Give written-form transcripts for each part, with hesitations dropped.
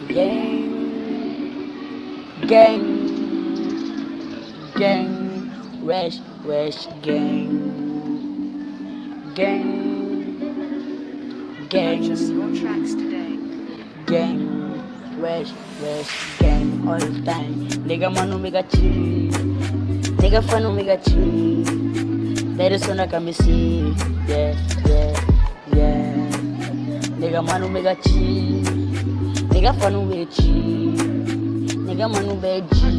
gang, gang, West gang, Purchase your tracks today. gang, West gang, all the time. Nigga manu mega chi, nigga fanu mega chi. There is one come see, yeah. Nigga manu mega chi, nigga fanu mega chi, nigga manu mega chi.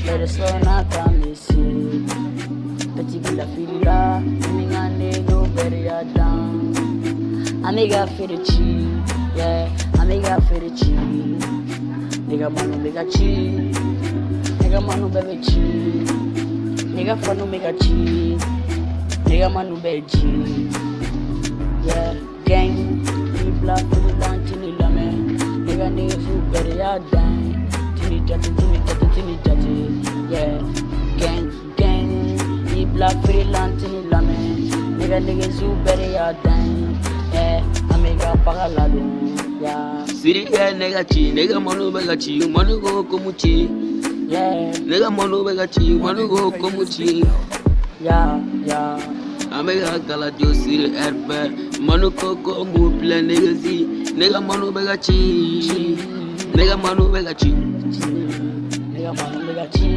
There is one come see. Petit fila, nigga no better down. Amiga for the chi, yeah. Amiga for the chi. Nigga manu mega chi, nigga manu baby chi, nigga fanu mega chi, nigga manu baby chi, yeah. Gang, we black for the long tini lame, nigga niggas who better ya dang, tini jati, yeah. Gang, we black for the long tini lame, nigga niggas who better ya dang, yeah. Amiga pagalado, yeah. Siri nigga chi, nigga manu mega chi, manu go komuchi. Yeah, Nigga manu mega chi, manu go komuchi. yeah. Amiga kala jo siri erbe, manu ko mu plan nigga si. Nigga manu mega chi, nigga manu mega chi. Nigga manu mega chi,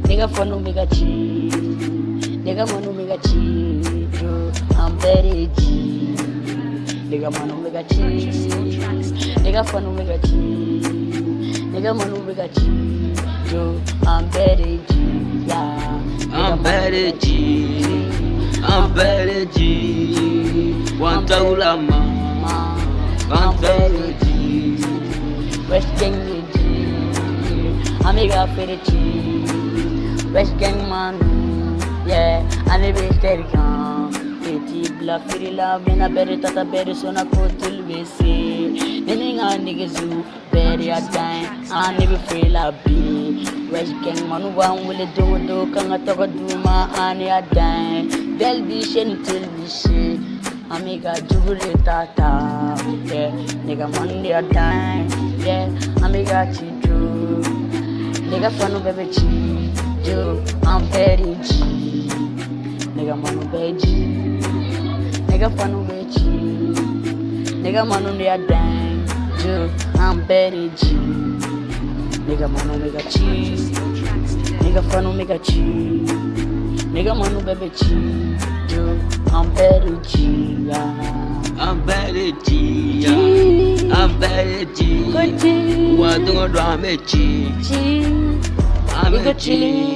nigga fanu mega chi, nigga manu mega chi. I'm very G. Nigga manu mega chi, nigga fanu mega chi, nigga manu mega chi. I'm very G, yeah. I'm better G, I'm better G. One taulama, I'm better G. West gang G, Amiga for the G. West gang man, yeah. I never stay calm. Petit black for the love, and I better tata better so na ko till we see. Meaning I niggas who better a time, I never feel a beat. West gang man, one will do, kanga toka do ma ani a dime. Del be shen till we see. Amiga jubile tata, yeah. Nigga Monday a dime, yeah. Amiga chidu, nigga fanu baby chi, yo. I'm very G, nigga manu baby G, nigga fanu baby chi, nigga manu ne a dime, yo. I'm very G, nigga manu mega chi, nigga fanu mega chi, nigga manu baby chi, yo. I'm very G, yeah. I'm better G, yeah. I'm better G. Good G, What do I make G? G, I'm we a got G. chilling.